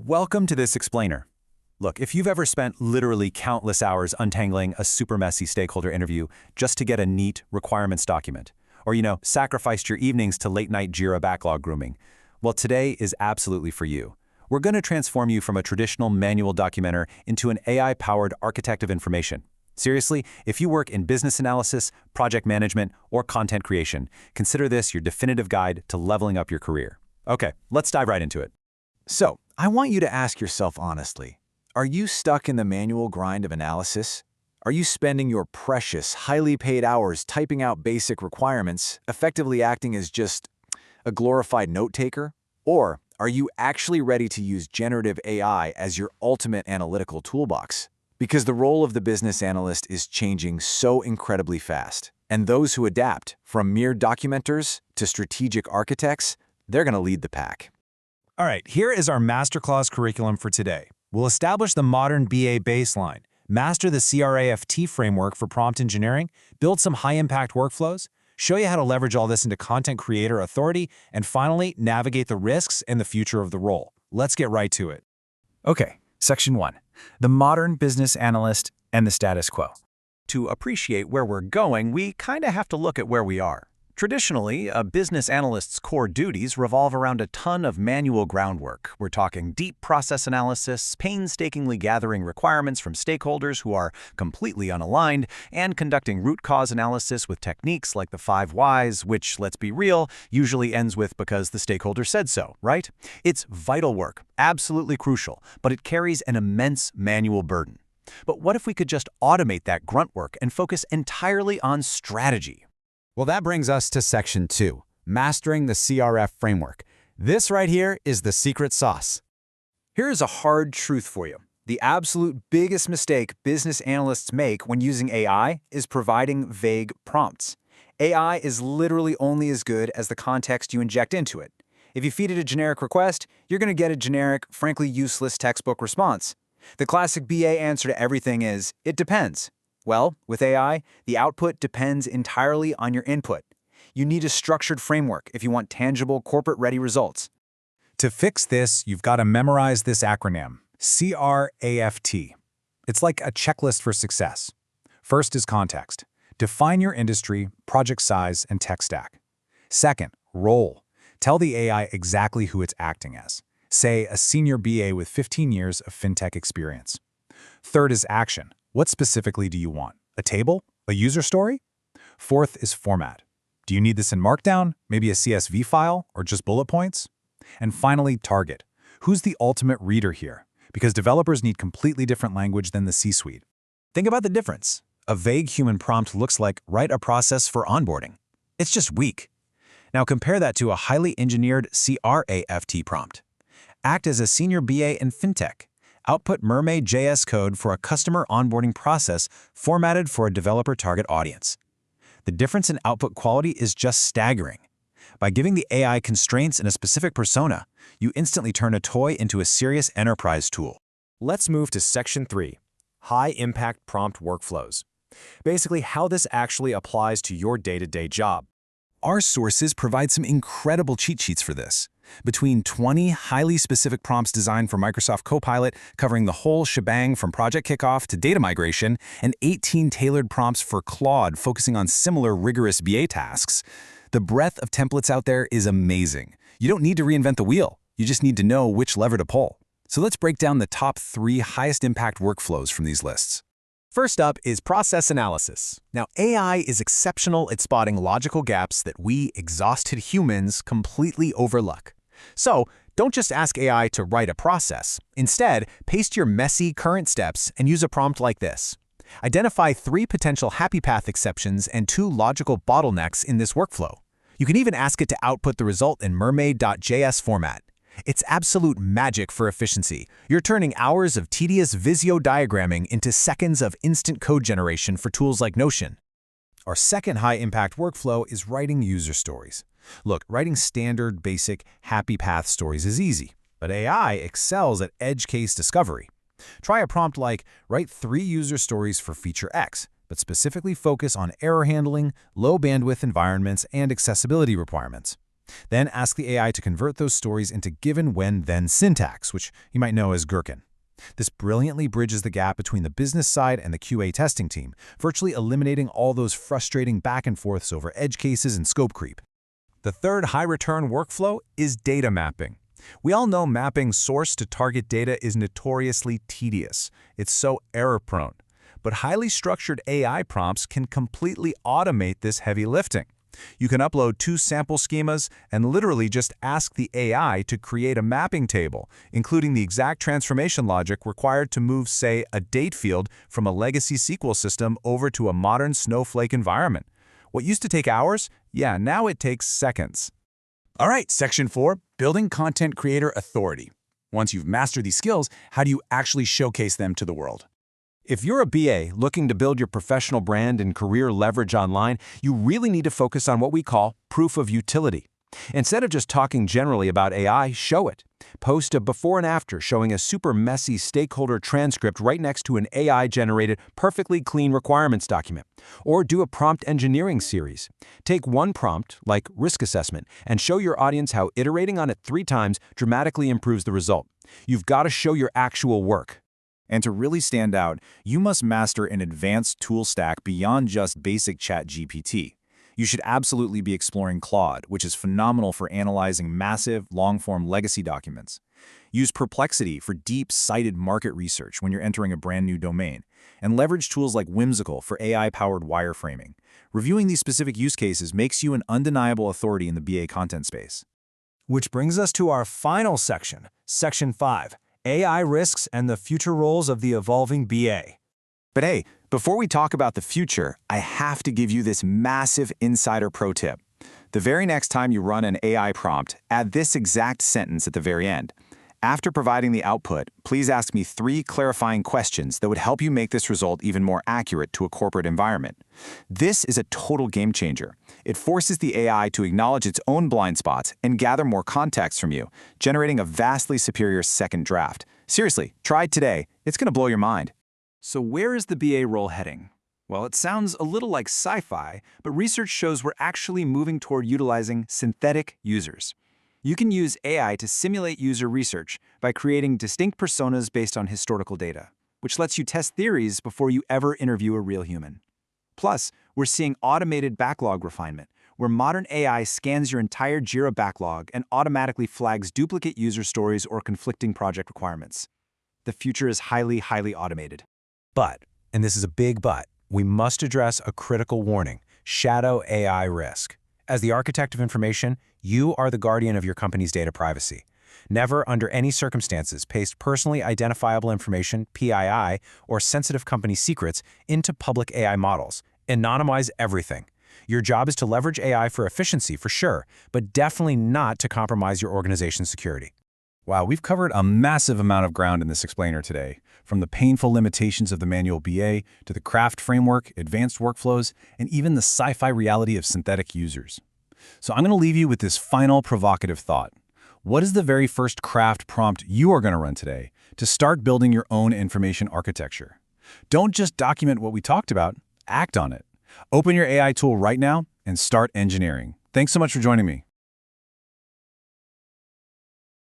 Welcome to this explainer. Look, if you've ever spent literally countless hours untangling a super messy stakeholder interview just to get a neat requirements document, or, sacrificed your evenings to late-night Jira backlog grooming, well, today is absolutely for you. We're going to transform you from a traditional manual documenter into an AI-powered architect of information. Seriously, if you work in business analysis, project management, or content creation, consider this your definitive guide to leveling up your career. Okay, let's dive right into it. So, I want you to ask yourself honestly, are you stuck in the manual grind of analysis? Are you spending your precious, highly paid hours typing out basic requirements, effectively acting as just a glorified note-taker? Or are you actually ready to use generative AI as your ultimate analytical toolbox? Because the role of the business analyst is changing so incredibly fast. And those who adapt, from mere documenters to strategic architects, they're going to lead the pack. All right, here is our masterclass curriculum for today. We'll establish the modern BA baseline, master the C.R.A.F.T framework for prompt engineering, build some high-impact workflows, show you how to leverage all this into content creator authority, and finally, navigate the risks and the future of the role. Let's get right to it. Okay, Section 1. The modern business analyst and the status quo. To appreciate where we're going, we kind of have to look at where we are. Traditionally, a business analyst's core duties revolve around a ton of manual groundwork. We're talking deep process analysis, painstakingly gathering requirements from stakeholders who are completely unaligned, and conducting root cause analysis with techniques like the 5 whys, which, let's be real, usually ends with because the stakeholder said so, right? It's vital work, absolutely crucial, but it carries an immense manual burden. But what if we could just automate that grunt work and focus entirely on strategy? Well, that brings us to Section 2, Mastering the C.R.A.F. Framework. This right here is the secret sauce. Here is a hard truth for you. The absolute biggest mistake business analysts make when using AI is providing vague prompts. AI is literally only as good as the context you inject into it. If you feed it a generic request, you're going to get a generic, frankly useless textbook response. The classic BA answer to everything is, it depends. Well, with AI, the output depends entirely on your input. You need a structured framework if you want tangible, corporate-ready results. To fix this, you've got to memorize this acronym, C.R.A.F.T. It's like a checklist for success. First is context. Define your industry, project size, and tech stack. Second, role. Tell the AI exactly who it's acting as. Say, a senior BA with 15 years of fintech experience. Third is action. What specifically do you want? A table? A user story? Fourth is format. Do you need this in Markdown, maybe a CSV file, or just bullet points? And finally, target. Who's the ultimate reader here? Because developers need completely different language than the C-suite. Think about the difference. A vague human prompt looks like write a process for onboarding. It's just weak. Now compare that to a highly engineered C.R.A.F.T prompt. Act as a senior BA in fintech. Output Mermaid.js code for a customer onboarding process formatted for a developer target audience. The difference in output quality is just staggering. By giving the AI constraints and a specific persona, you instantly turn a toy into a serious enterprise tool. Let's move to Section 3, High-Impact Prompt Workflows. Basically, how this actually applies to your day-to-day job. Our sources provide some incredible cheat sheets for this. Between 20 highly specific prompts designed for Microsoft Copilot, covering the whole shebang from project kickoff to data migration, and 18 tailored prompts for Claude focusing on similar rigorous BA tasks, the breadth of templates out there is amazing. You don't need to reinvent the wheel. You just need to know which lever to pull. So let's break down the top 3 highest impact workflows from these lists. First up is process analysis. Now, AI is exceptional at spotting logical gaps that we exhausted humans completely overlook. So, don't just ask AI to write a process. Instead, paste your messy current steps and use a prompt like this. Identify 3 potential happy path exceptions and 2 logical bottlenecks in this workflow. You can even ask it to output the result in Mermaid.js format. It's absolute magic for efficiency. You're turning hours of tedious Visio diagramming into seconds of instant code generation for tools like Notion. Our second high-impact workflow is writing user stories. Look, writing standard, basic, happy path stories is easy, but AI excels at edge case discovery. Try a prompt like, write 3 user stories for feature X, but specifically focus on error handling, low bandwidth environments, and accessibility requirements. Then ask the AI to convert those stories into given, when, then syntax, which you might know as Gherkin. This brilliantly bridges the gap between the business side and the QA testing team, virtually eliminating all those frustrating back and forths over edge cases and scope creep. The third high-return workflow is data mapping. We all know mapping source to target data is notoriously tedious. It's so error-prone. But highly structured AI prompts can completely automate this heavy lifting. You can upload 2 sample schemas and literally just ask the AI to create a mapping table, including the exact transformation logic required to move, say, a date field from a legacy SQL system over to a modern Snowflake environment. What used to take hours? Yeah, now it takes seconds. All right, Section 4, Building Content Creator Authority. Once you've mastered these skills, how do you actually showcase them to the world? If you're a BA looking to build your professional brand and career leverage online, you really need to focus on what we call proof of utility. Instead of just talking generally about AI, show it. Post a before and after showing a super messy stakeholder transcript right next to an AI-generated, perfectly clean requirements document. Or do a prompt engineering series. Take one prompt, like risk assessment, and show your audience how iterating on it 3 times dramatically improves the result. You've got to show your actual work. And to really stand out, you must master an advanced tool stack beyond just basic ChatGPT. You should absolutely be exploring Claude, which is phenomenal for analyzing massive, long-form legacy documents. Use Perplexity for deep, cited market research when you're entering a brand new domain, and leverage tools like Whimsical for AI-powered wireframing. Reviewing these specific use cases makes you an undeniable authority in the BA content space. Which brings us to our final section, Section 5. AI risks and the future roles of the evolving BA. But hey, before we talk about the future, I have to give you this massive insider pro tip. The very next time you run an AI prompt, add this exact sentence at the very end. After providing the output, please ask me 3 clarifying questions that would help you make this result even more accurate to a corporate environment. This is a total game changer. It forces the AI to acknowledge its own blind spots and gather more context from you, generating a vastly superior second draft. Seriously, try it today. It's going to blow your mind. So where is the BA role heading? Well, it sounds a little like sci-fi, but research shows we're actually moving toward utilizing synthetic users. You can use AI to simulate user research by creating distinct personas based on historical data, which lets you test theories before you ever interview a real human. Plus, we're seeing automated backlog refinement, where modern AI scans your entire Jira backlog and automatically flags duplicate user stories or conflicting project requirements. The future is highly, highly automated. But, and this is a big but, we must address a critical warning: shadow AI risk. As the architect of information, you are the guardian of your company's data privacy. Never, under any circumstances, paste personally identifiable information, PII, or sensitive company secrets into public AI models. Anonymize everything. Your job is to leverage AI for efficiency, for sure, but definitely not to compromise your organization's security. Wow, we've covered a massive amount of ground in this explainer today, from the painful limitations of the manual BA to the C.R.A.F.T framework, advanced workflows, and even the sci-fi reality of synthetic users. So I'm going to leave you with this final provocative thought. What is the very first C.R.A.F.T prompt you are going to run today to start building your own information architecture? Don't just document what we talked about, act on it. Open your AI tool right now and start engineering. Thanks so much for joining me.